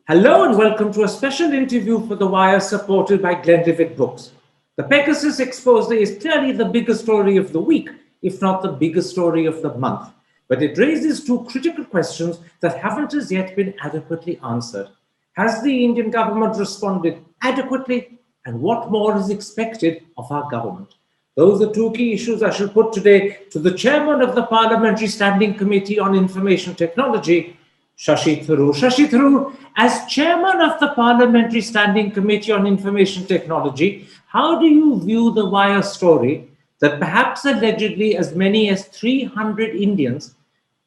Hello and welcome to a special interview for The Wire supported by Glenlivet Books. The Pegasus expose is clearly the biggest story of the week, if not the biggest story of the month. But it raises two critical questions that haven't as yet been adequately answered. Has the Indian government responded adequately? And what more is expected of our government? Those are two key issues I shall put today to the chairman of the Parliamentary Standing Committee on Information Technology, Shashi Tharoor. Shashi Tharoor, as chairman of the Parliamentary Standing Committee on Information Technology, how do you view the Wire story that perhaps allegedly as many as 300 Indians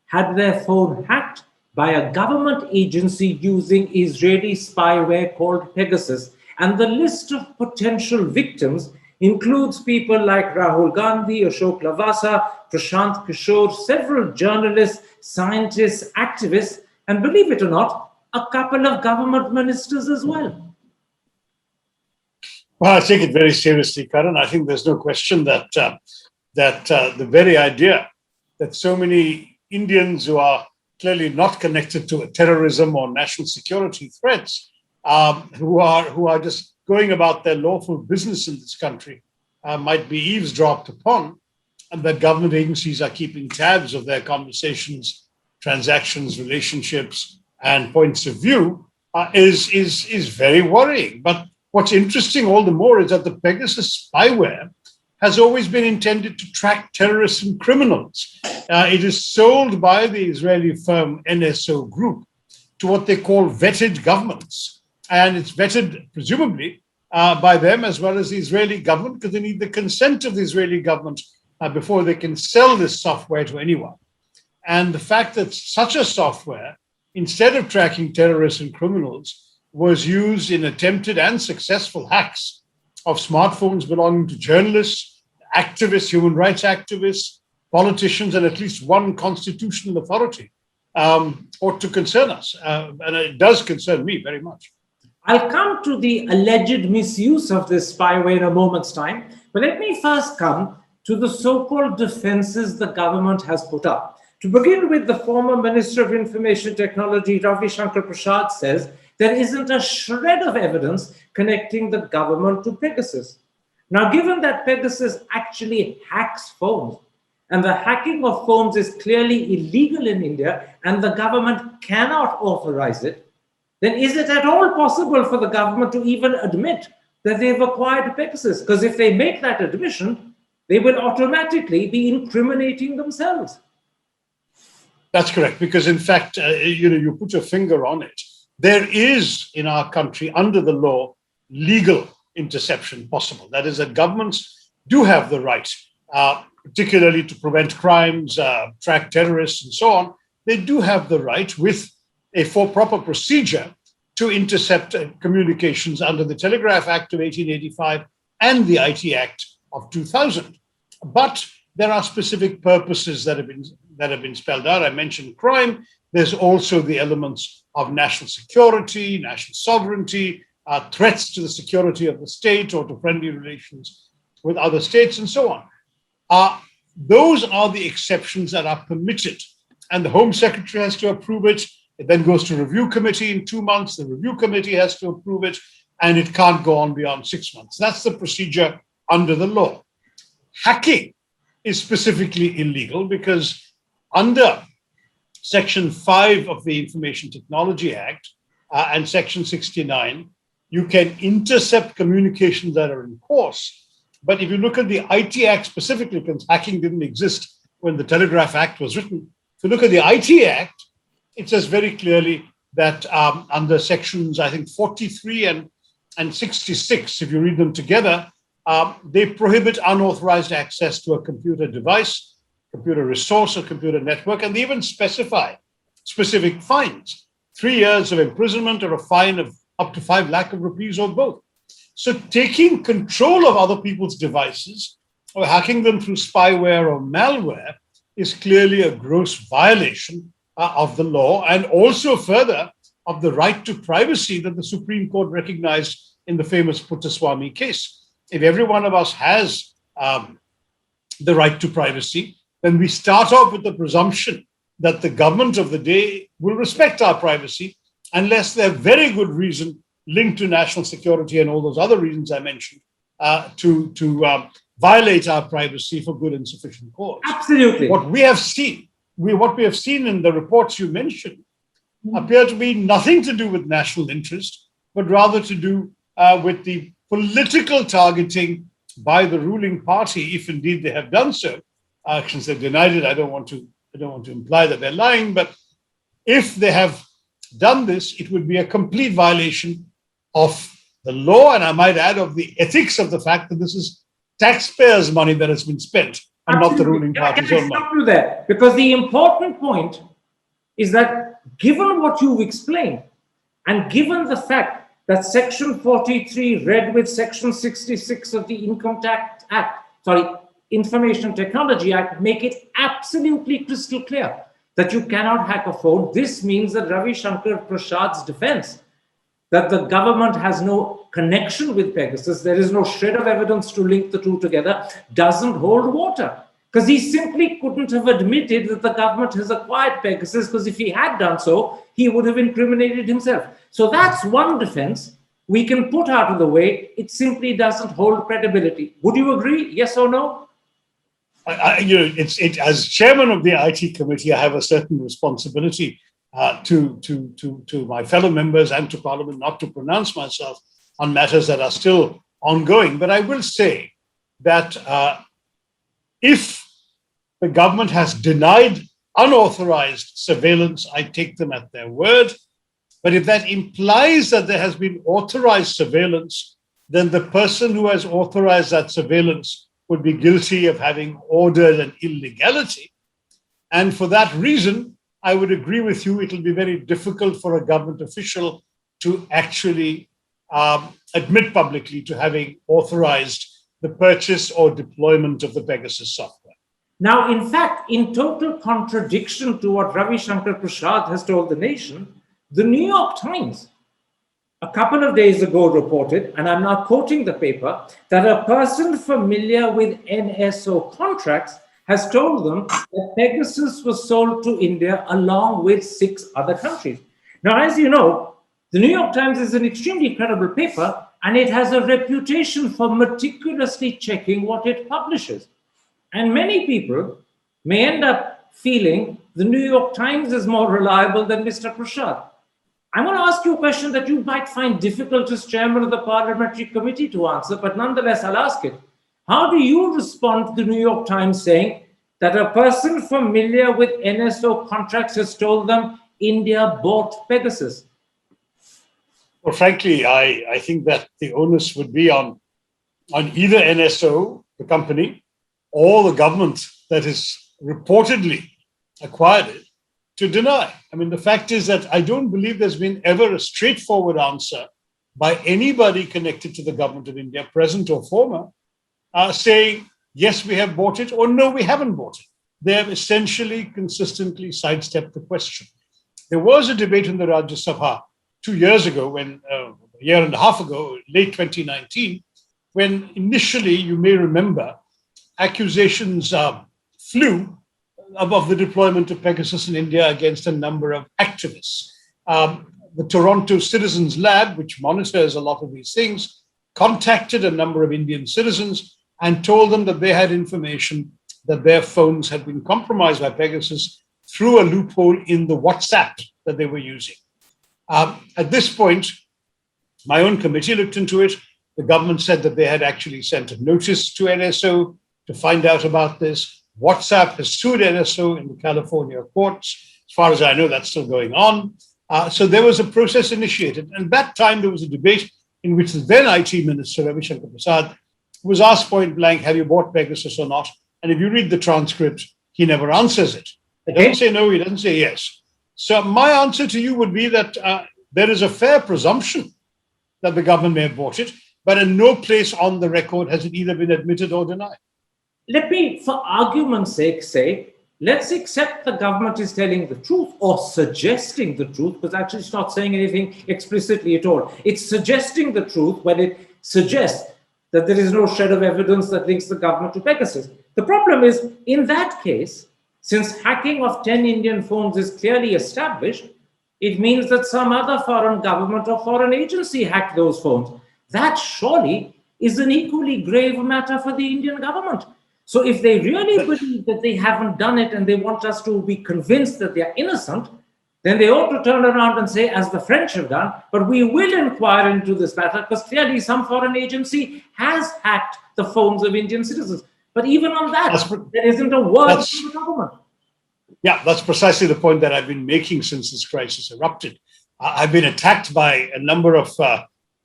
had their phone hacked by a government agency using Israeli spyware called Pegasus, and the list of potential victims includes people like Rahul Gandhi, Ashok Lavasa, Prashant Kishore, several journalists, scientists, activists, and believe it or not, a couple of government ministers as well. Well, I take it very seriously, Karan. I think there's no question that the very idea that so many Indians who are clearly not connected to terrorism or national security threats, who are just going about their lawful business in this country, might be eavesdropped upon, and that government agencies are keeping tabs of their conversations, transactions, relationships, and points of view is very worrying. But what's interesting all the more is that the Pegasus spyware has always been intended to track terrorists and criminals. It is sold by the Israeli firm NSO Group to what they call vetted governments. And it's vetted, presumably, by them as well as the Israeli government, because they need the consent of the Israeli government before they can sell this software to anyone. And the fact that such a software, instead of tracking terrorists and criminals, was used in attempted and successful hacks of smartphones belonging to journalists, activists, human rights activists, politicians, and at least one constitutional authority, ought to concern us. And it does concern me very much. I'll come to the alleged misuse of this spyware in a moment's time, but let me first come to the so-called defenses the government has put up. To begin with, the former Minister of Information Technology, Ravi Shankar Prasad, says there isn't a shred of evidence connecting the government to Pegasus. Now, given that Pegasus actually hacks phones, and the hacking of phones is clearly illegal in India, and the government cannot authorize it, then is it at all possible for the government to even admit that they've acquired Pegasus? Because if they make that admission, they will automatically be incriminating themselves. That's correct, because in fact, you put your finger on it. There is in our country, under the law, legal interception possible. That is, that governments do have the right, particularly to prevent crimes, track terrorists, and so on. They do have the right, with a proper procedure, to intercept communications under the Telegraph Act of 1885 and the IT Act of 2000. But there are specific purposes that have been spelled out. I mentioned crime. There's also the elements of national security, national sovereignty, threats to the security of the state or to friendly relations with other states, and so on. Those are the exceptions that are permitted. And the Home Secretary has to approve it. It then goes to review committee in 2 months. The review committee has to approve it, and it can't go on beyond 6 months. That's the procedure under the law. Hacking is specifically illegal because under Section 5 of the Information Technology Act and Section 69, you can intercept communications that are in course. But if you look at the IT Act specifically, because hacking didn't exist when the Telegraph Act was written, if you look at the IT Act, it says very clearly that under sections, I think, 43 and 66, if you read them together, they prohibit unauthorized access to a computer device, computer resource, or computer network, and they even specify specific fines, 3 years of imprisonment or a fine of up to 5 lakh rupees or both. So taking control of other people's devices or hacking them through spyware or malware is clearly a gross violation of the law, and also further of the right to privacy that the Supreme Court recognized in the famous Puttaswamy case. If every one of us has the right to privacy, then we start off with the presumption that the government of the day will respect our privacy unless there's very good reason linked to national security and all those other reasons I mentioned to violate our privacy for good and sufficient cause. Absolutely. What we have seen in the reports you mentioned appear to be nothing to do with national interest, but rather to do with the political targeting by the ruling party, if indeed they have done so. Since they've denied it, I don't want to imply that they're lying, but if they have done this, it would be a complete violation of the law, and I might add of the ethics of the fact that this is taxpayers' money that has been spent and not the ruling party's own money. Stop you there? Because the important point is that given what you've explained, and given the fact that Section 43 read with Section 66 of the Income Tax Act, Information Technology Act, make it absolutely crystal clear that you cannot hack a phone. This means that Ravi Shankar Prasad's defense that the government has no connection with Pegasus, there is no shred of evidence to link the two together, doesn't hold water. Because he simply couldn't have admitted that the government has acquired Pegasus, because if he had done so, he would have incriminated himself. So that's one defense we can put out of the way. It simply doesn't hold credibility. Would you agree? Yes or no? As chairman of the IT committee, I have a certain responsibility to my fellow members and to Parliament not to pronounce myself on matters that are still ongoing. But I will say that if the government has denied unauthorized surveillance, I take them at their word. But if that implies that there has been authorized surveillance, then the person who has authorized that surveillance would be guilty of having ordered an illegality. And for that reason, I would agree with you, it'll be very difficult for a government official to actually admit publicly to having authorized the purchase or deployment of the Pegasus software. Now, in fact, in total contradiction to what Ravi Shankar Prasad has told the nation, the New York Times a couple of days ago reported, and I'm now quoting the paper, that a person familiar with NSO contracts has told them that Pegasus was sold to India along with 6 other countries. Now, as you know, the New York Times is an extremely credible paper, and it has a reputation for meticulously checking what it publishes. And many people may end up feeling the New York Times is more reliable than Mr. Prasad. I'm going to ask you a question that you might find difficult as chairman of the Parliamentary Committee to answer, but nonetheless, I'll ask it. How do you respond to the New York Times saying that a person familiar with NSO contracts has told them India bought Pegasus? Well, frankly, I think that the onus would be on either NSO, the company, or the government that is reportedly acquired it to deny. I mean, the fact is that I don't believe there's been ever a straightforward answer by anybody connected to the government of India, present or former, saying, yes, we have bought it, or no, we haven't bought it. They have essentially consistently sidestepped the question. There was a debate in the Rajya Sabha 2 years ago, when a year and a half ago, late 2019, when initially, you may remember, accusations flew above the deployment of Pegasus in India against a number of activists. The Toronto Citizens Lab, which monitors a lot of these things, contacted a number of Indian citizens and told them that they had information that their phones had been compromised by Pegasus through a loophole in the WhatsApp that they were using. At this point, my own committee looked into it. The government said that they had actually sent a notice to NSO to find out about this. WhatsApp has sued NSO in the California courts. As far as I know, that's still going on. So there was a process initiated. And at that time, there was a debate in which the then IT Minister, Ravi Shankar Prasad, was asked point blank, have you bought Pegasus or not? And if you read the transcript, he never answers it. He doesn't say no, he doesn't say yes. So my answer to you would be that there is a fair presumption that the government may have bought it, but in no place on the record has it either been admitted or denied. Let me, for argument's sake, say, let's accept the government is telling the truth or suggesting the truth, because actually it's not saying anything explicitly at all. It's suggesting the truth when it suggests that there is no shred of evidence that links the government to Pegasus. The problem is, in that case, since hacking of 10 Indian phones is clearly established, It means that some other foreign government or foreign agency hacked those phones. That surely is an equally grave matter for the Indian government. So if they really believe that they haven't done it and they want us to be convinced that they are innocent, then they ought to turn around and say, as the French have done, but we will inquire into this matter because clearly some foreign agency has hacked the phones of Indian citizens. But even on that, there isn't a word from the government. Yeah, that's precisely the point that I've been making since this crisis erupted. I've been attacked by a number of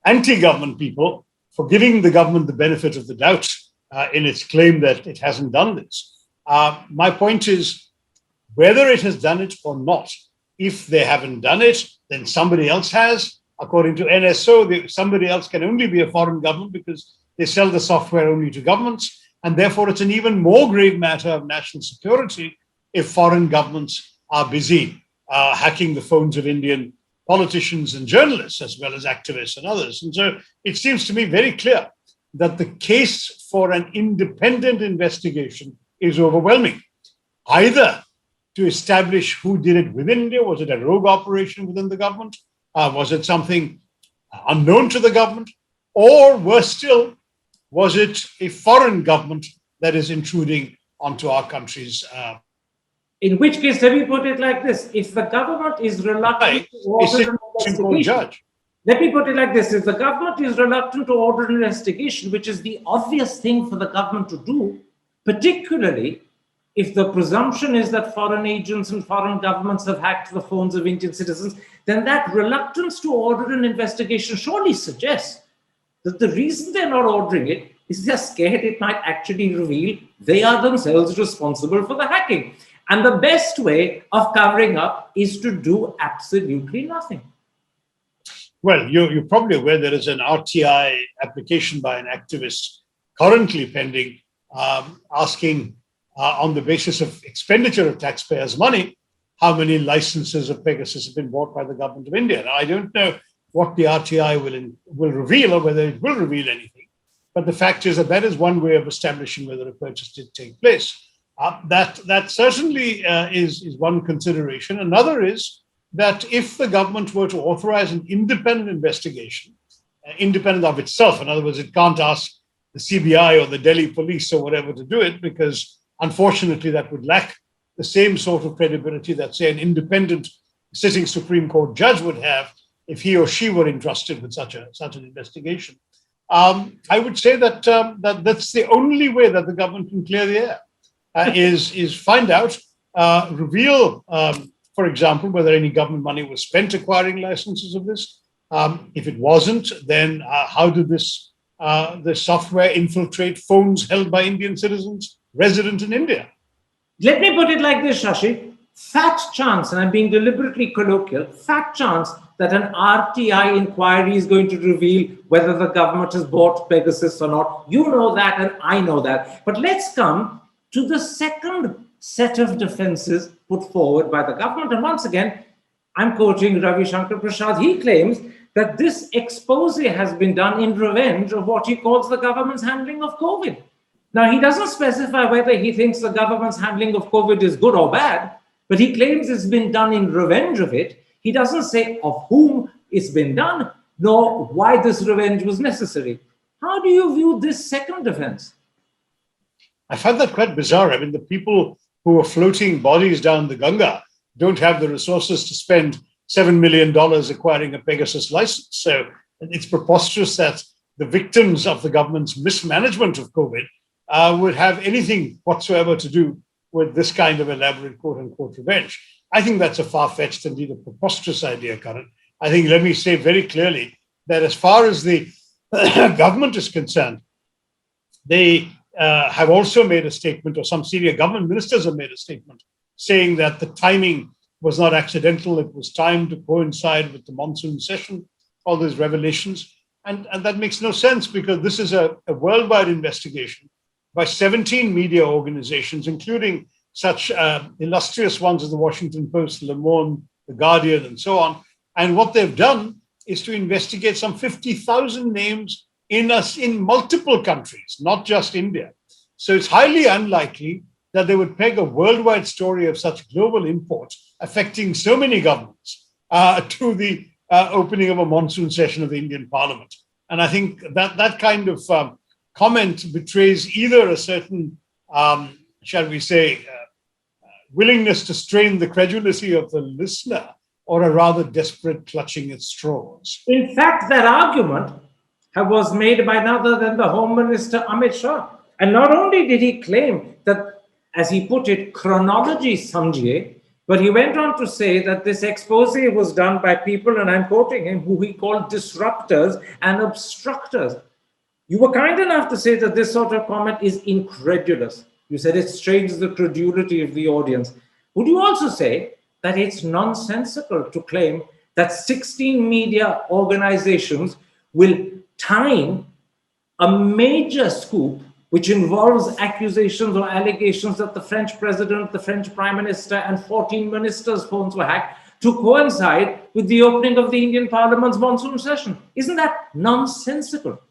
anti-government people for giving the government the benefit of the doubt in its claim that it hasn't done this. My point is, whether it has done it or not, if they haven't done it, then somebody else has. According to NSO, somebody else can only be a foreign government because they sell the software only to governments. And therefore, it's an even more grave matter of national security if foreign governments are busy hacking the phones of Indian politicians and journalists, as well as activists and others. And so it seems to me very clear that the case for an independent investigation is overwhelming. Either to establish who did it within India. Was it a rogue operation within the government? Was it something unknown to the government? Or worse still, was it a foreign government that is intruding onto our country's? In which case, let me put it like this. If the government is reluctant to order an investigation, let me put it like this. If the government is reluctant to order an investigation, which is the obvious thing for the government to do, particularly if the presumption is that foreign agents and foreign governments have hacked the phones of Indian citizens, then that reluctance to order an investigation surely suggests that the reason they're not ordering it is they're scared it might actually reveal they are themselves responsible for the hacking. And the best way of covering up is to do absolutely nothing. Well, you're probably aware there is an RTI application by an activist currently pending asking on the basis of expenditure of taxpayers' money, how many licenses of Pegasus have been bought by the government of India. Now, I don't know what the RTI will reveal or whether it will reveal anything, but the fact is that is one way of establishing whether a purchase did take place. That certainly is one consideration. Another is that if the government were to authorize an independent investigation, independent of itself, in other words, it can't ask the CBI or the Delhi police or whatever to do it, because unfortunately, that would lack the same sort of credibility that, say, an independent sitting Supreme Court judge would have if he or she were entrusted with such an investigation. I would say that that's the only way that the government can clear the air, is find out, reveal, for example, whether any government money was spent acquiring licenses of this. If it wasn't, then how did the software infiltrate phones held by Indian citizens resident in India? Let me put it like this, Shashi. Fat chance, and I'm being deliberately colloquial, fat chance that an RTI inquiry is going to reveal whether the government has bought Pegasus or not. You know that, and I know that. But let's come to the second set of defenses put forward by the government. And once again, I'm quoting Ravi Shankar Prasad. He claims that this expose has been done in revenge of what he calls the government's handling of COVID. Now, he doesn't specify whether he thinks the government's handling of COVID is good or bad, but he claims it's been done in revenge of it. He doesn't say of whom it's been done, nor why this revenge was necessary. How do you view this second defense? I find that quite bizarre. I mean, the people who are floating bodies down the Ganga don't have the resources to spend $7 million acquiring a Pegasus license. So it's preposterous that the victims of the government's mismanagement of COVID would have anything whatsoever to do with this kind of elaborate quote-unquote revenge. I think that's a far-fetched, indeed a preposterous idea, Karan. I think, let me say very clearly that as far as the government is concerned, they have also made a statement, or some senior government ministers have made a statement, saying that the timing was not accidental. It was timed to coincide with the monsoon session, all these revelations. And that makes no sense, because this is a worldwide investigation by 17 media organizations, including such illustrious ones as the Washington Post, Le Monde, The Guardian, and so on. And what they've done is to investigate some 50,000 names in multiple countries, not just India. So it's highly unlikely that they would peg a worldwide story of such global import affecting so many governments to the opening of a monsoon session of the Indian Parliament. And I think that kind of comment betrays either a certain, shall we say, willingness to strain the credulity of the listener, or a rather desperate clutching at straws. In fact, that argument was made by none other than the Home Minister Amit Shah. And not only did he claim that, as he put it, chronology samjhiye, but he went on to say that this expose was done by people, and I'm quoting him, who he called disruptors and obstructors. You were kind enough to say that this sort of comment is incredulous. You said it strains the credulity of the audience. Would you also say that it's nonsensical to claim that 16 media organizations will time a major scoop which involves accusations or allegations that the French president, the French prime minister, and 14 ministers' phones were hacked to coincide with the opening of the Indian Parliament's monsoon session? Isn't that nonsensical?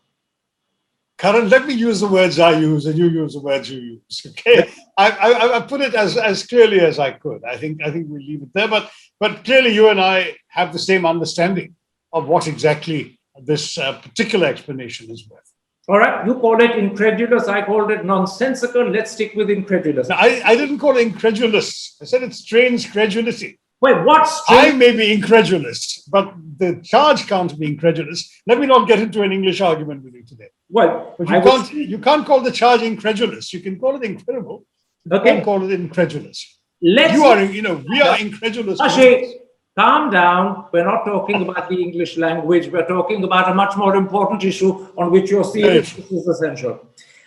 Karan, let me use the words I use and you use the words you use. Okay, I put it as clearly as I could. I think we leave it there. But clearly, you and I have the same understanding of what exactly this particular explanation is worth. All right, you call it incredulous. I called it nonsensical. Let's stick with incredulous. Now, I didn't call it incredulous. I said it strains credulity. Wait, what? I may be incredulous, but the charge can't be incredulous. Let me not get into an English argument with you today. Well, but you can't call the charge incredulous. You can call it incredible. You can't call it incredulous. We are incredulous. Shashi, calm down. We're not talking about the English language. We're talking about a much more important issue on which you're serious. This is essential.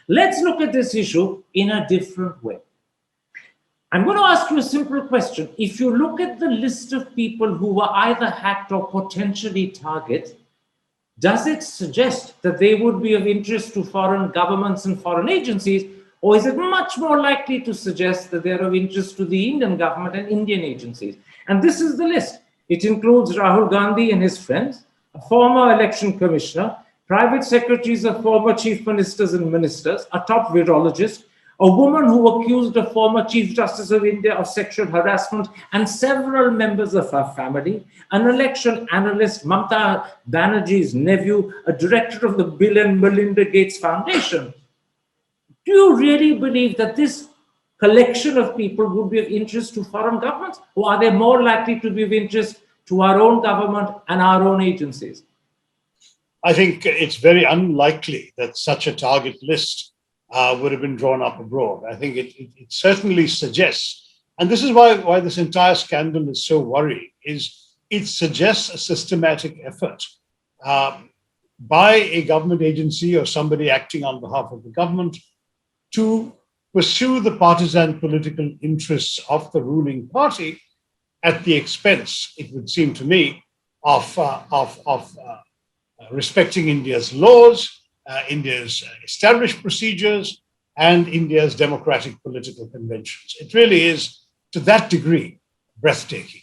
Let's look at this issue in a different way. I'm going to ask you a simple question. If you look at the list of people who were either hacked or potentially targets, does it suggest that they would be of interest to foreign governments and foreign agencies, or is it much more likely to suggest that they're of interest to the Indian government and Indian agencies? And this is the list. It includes Rahul Gandhi and his friends, a former election commissioner, private secretaries of former chief ministers and ministers, a top virologist, a woman who accused a former Chief Justice of India of sexual harassment, and several members of her family, an election analyst, Mamata Banerjee's nephew, a director of the Bill and Melinda Gates Foundation. Do you really believe that this collection of people would be of interest to foreign governments, or are they more likely to be of interest to our own government and our own agencies? I think it's very unlikely that such a target list would have been drawn up abroad. I think it certainly suggests, and this is why this entire scandal is so worrying, is it suggests a systematic effort by a government agency or somebody acting on behalf of the government to pursue the partisan political interests of the ruling party at the expense, it would seem to me, of respecting India's laws, India's established procedures, and India's democratic political conventions. It really is, to that degree, breathtaking.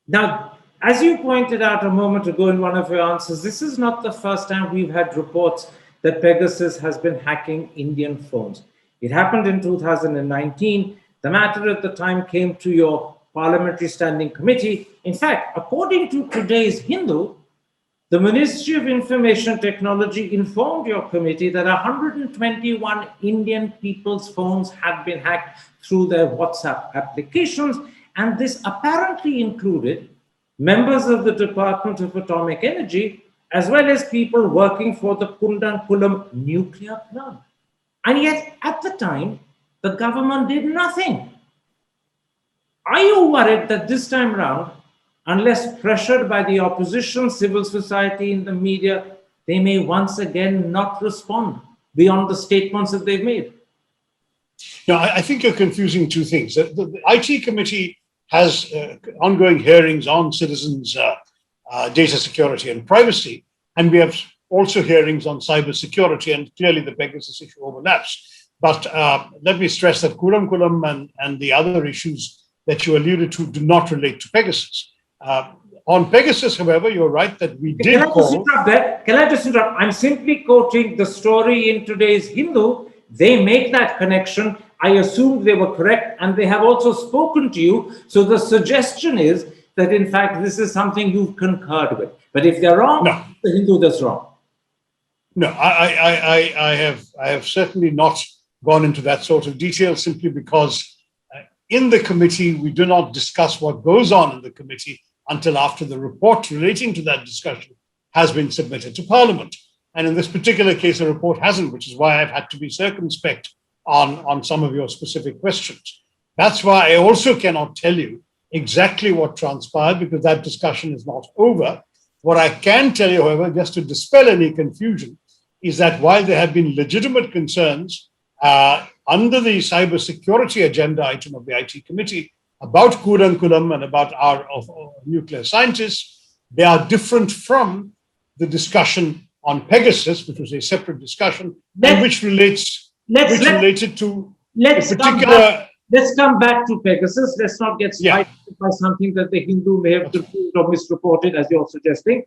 Now, as you pointed out a moment ago in one of your answers, this is not the first time we've had reports that Pegasus has been hacking Indian phones. It happened in 2019. The matter at the time came to your Parliamentary Standing Committee. In fact, according to today's Hindu, the Ministry of Information Technology informed your committee that 121 Indian people's phones had been hacked through their WhatsApp applications, and this apparently included members of the Department of Atomic Energy, as well as people working for the Kundankulam nuclear plant. And yet, at the time, the government did nothing. Are you worried that this time around, unless pressured by the opposition, civil society, and the media, they may once again not respond beyond the statements that they've made? No, I think you're confusing two things. The IT committee has ongoing hearings on citizens' data security and privacy, and we have also hearings on cybersecurity, and clearly the Pegasus issue overlaps. But let me stress that Kuram and the other issues that you alluded to do not relate to Pegasus. On Pegasus, however, you're right that we did call... Can I just interrupt? I'm simply quoting the story in today's Hindu. They make that connection. I assumed they were correct, and they have also spoken to you. So the suggestion is that in fact this is something you've concurred with. But if they're wrong, No. the Hindu that's wrong. No, I have certainly not gone into that sort of detail simply because in the committee, we do not discuss what goes on in the committee until after the report relating to that discussion has been submitted to Parliament. And in this particular case, the report hasn't, which is why I've had to be circumspect on some of your specific questions. That's why I also cannot tell you exactly what transpired, because that discussion is not over. What I can tell you, however, just to dispel any confusion, is that while there have been legitimate concerns under the cybersecurity agenda item of the IT committee about Kudankulam and about our nuclear scientists, they are different from the discussion on Pegasus, which was a separate discussion, and which related to a particular. Let's come back to Pegasus. Let's not get sidetracked by something that the Hindu may have confused or misreported, as you're suggesting.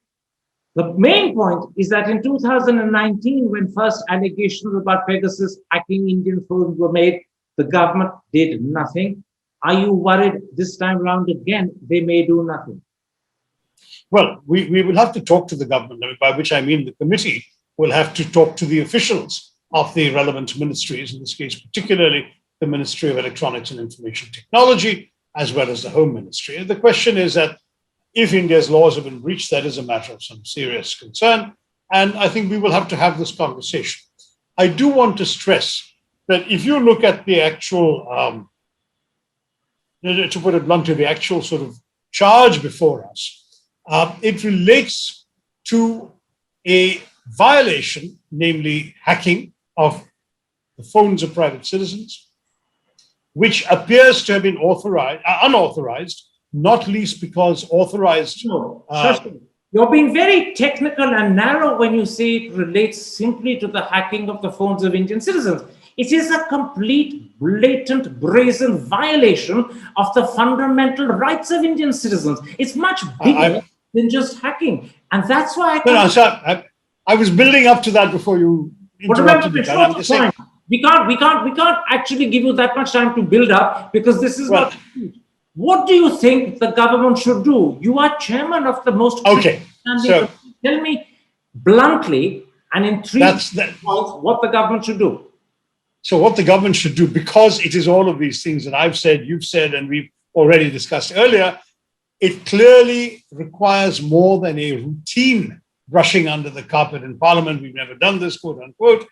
The main point is that in 2019, when first allegations about Pegasus hacking Indian phones were made, the government did nothing. Are you worried this time around again they may do nothing? Well, we will have to talk to the government, by which I mean the committee will have to talk to the officials of the relevant ministries, in this case, particularly the Ministry of Electronics and Information Technology, as well as the Home Ministry. And the question is that if India's laws have been breached, that is a matter of some serious concern. And I think we will have to have this conversation. I do want to stress that if you look at the actual, to put it bluntly, the actual sort of charge before us, it relates to a violation, namely hacking of the phones of private citizens, which appears to have been unauthorized, not least because authorized. No, Shashi, you're being very technical and narrow when you say it relates simply to the hacking of the phones of Indian citizens. It is a complete, blatant, brazen violation of the fundamental rights of Indian citizens. It's much bigger than just hacking. And that's why I was building up to that before you interrupted me. We can't actually give you that much time to build up, because this is not. What do you think the government should do? You are chairman of the most. Okay. So tell me bluntly and in three points what the government should do. So what the government should do, because it is all of these things that I've said, you've said, and we've already discussed earlier, it clearly requires more than a routine brushing under the carpet in Parliament. We've never done this, quote unquote.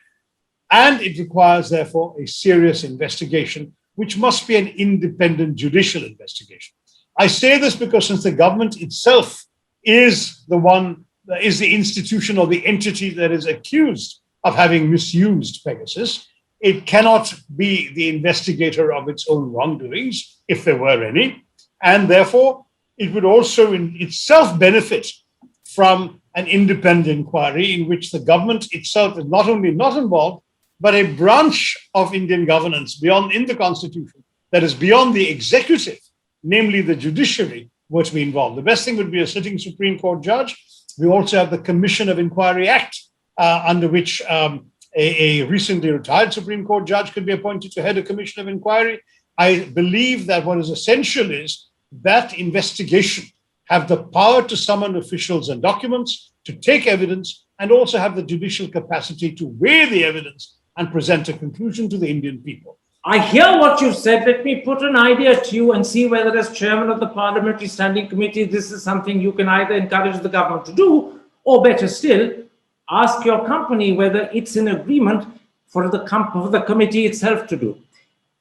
And it requires, therefore, a serious investigation, which must be an independent judicial investigation. I say this because since the government itself is the institution or the entity that is accused of having misused Pegasus, it cannot be the investigator of its own wrongdoings, if there were any. And therefore, it would also in itself benefit from an independent inquiry in which the government itself is not only not involved, but a branch of Indian governance beyond in the constitution that is beyond the executive, namely the judiciary, were to be involved. The best thing would be a sitting Supreme Court judge. We also have the Commission of Inquiry Act, under which a recently retired Supreme Court judge could be appointed to head a commission of inquiry. I believe that what is essential is that investigation have the power to summon officials and documents, to take evidence, and also have the judicial capacity to weigh the evidence and present a conclusion to the Indian people. I hear what you've said. Let me put an idea to you and see whether, as chairman of the Parliamentary Standing Committee, this is something you can either encourage the government to do, or better still, ask your company whether it's in agreement for the committee itself to do.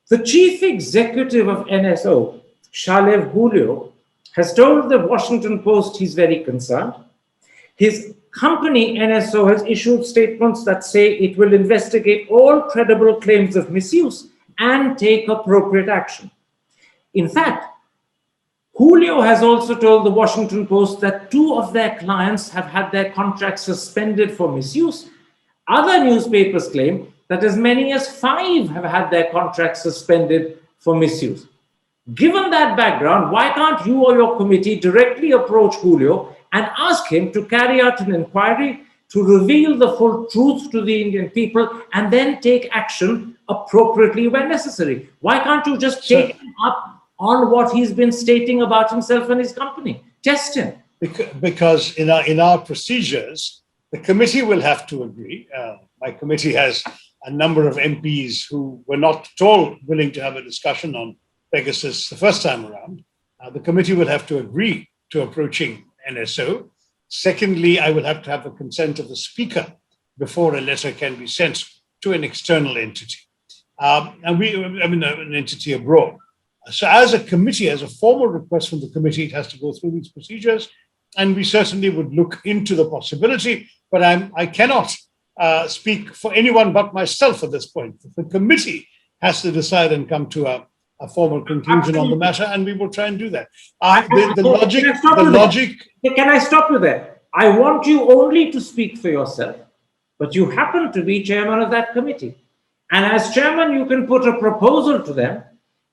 The chief executive of NSO, Shalev Julio, has told the Washington Post he's very concerned. His company, NSO, has issued statements that say it will investigate all credible claims of misuse and take appropriate action. In fact, Julio has also told the Washington Post that 2 of their clients have had their contracts suspended for misuse. Other newspapers claim that as many as 5 have had their contracts suspended for misuse. Given that background, why can't you or your committee directly approach Julio and ask him to carry out an inquiry to reveal the full truth to the Indian people and then take action appropriately when necessary? Why can't you just take him up on what he's been stating about himself and his company. Test him. Because in our procedures, the committee will have to agree. My committee has a number of MPs who were not at all willing to have a discussion on Pegasus the first time around. The committee will have to agree to approaching NSO. Secondly, I will have to have the consent of the Speaker before a letter can be sent to an external entity. An entity abroad. So as a committee, as a formal request from the committee, it has to go through these procedures. And we certainly would look into the possibility, but I cannot speak for anyone but myself at this point. The committee has to decide and come to a formal conclusion on the matter, and we will try and do that. The logic. Can I stop you there? I want you only to speak for yourself, but you happen to be chairman of that committee. And as chairman, you can put a proposal to them.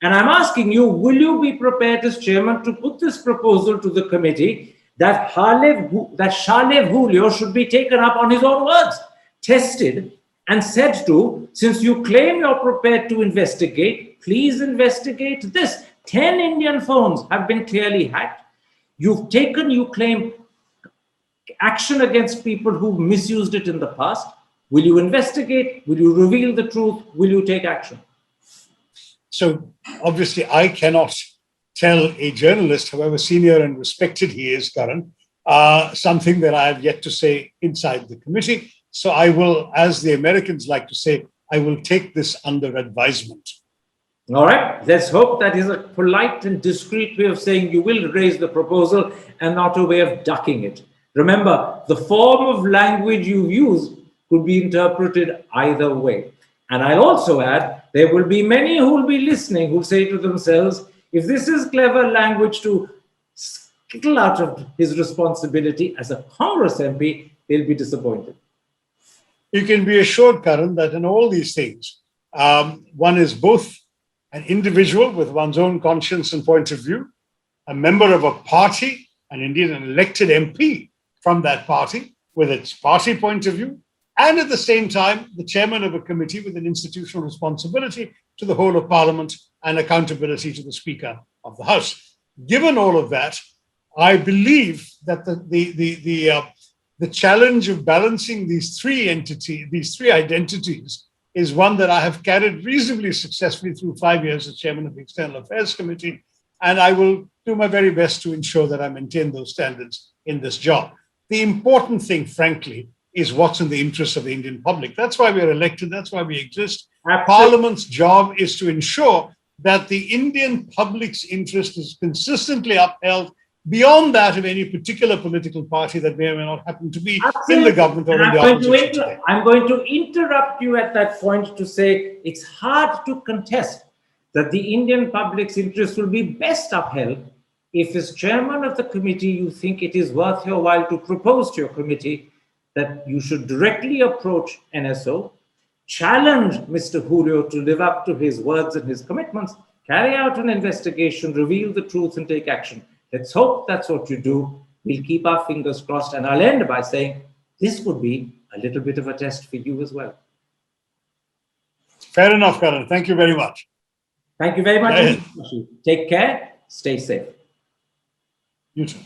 And I'm asking you, will you be prepared as chairman to put this proposal to the committee that Shalev Julio should be taken up on his own words, tested, and said to, since you claim you're prepared to investigate, please investigate this. 10 Indian phones have been clearly hacked. You claim action against people who misused it in the past. Will you investigate? Will you reveal the truth? Will you take action? So obviously, I cannot tell a journalist, however senior and respected he is, Karan, something that I have yet to say inside the committee. So I will, as the Americans like to say, I will take this under advisement. All right. Let's hope that is a polite and discreet way of saying you will raise the proposal and not a way of ducking it. Remember, the form of language you use could be interpreted either way. And I'll also add, there will be many who will be listening who say to themselves, if this is clever language to skittle out of his responsibility as a Congress MP, they'll be disappointed. You can be assured, Karan, that in all these things, one is both an individual with one's own conscience and point of view, a member of a party, and indeed an elected MP from that party with its party point of view, and at the same time, the chairman of a committee with an institutional responsibility to the whole of Parliament and accountability to the Speaker of the House. Given all of that, I believe that the challenge of balancing these three identities is one that I have carried reasonably successfully through 5 years as chairman of the External Affairs Committee, and I will do my very best to ensure that I maintain those standards in this job. The important thing, frankly, is what's in the interest of the Indian public. That's why we're elected. That's why we exist. Parliament's job is to ensure that the Indian public's interest is consistently upheld beyond that of any particular political party that may or may not happen to be in the government or in the opposition today. I'm going to interrupt you at that point to say it's hard to contest that the Indian public's interest will be best upheld if, as chairman of the committee, you think it is worth your while to propose to your committee that you should directly approach NSO, challenge Mr. Julio to live up to his words and his commitments, carry out an investigation, reveal the truth, and take action. Let's hope that's what you do. We'll keep our fingers crossed. And I'll end by saying this would be a little bit of a test for you as well. Fair enough, Karan. Thank you very much. Thank you very much. Take care. Stay safe. You too.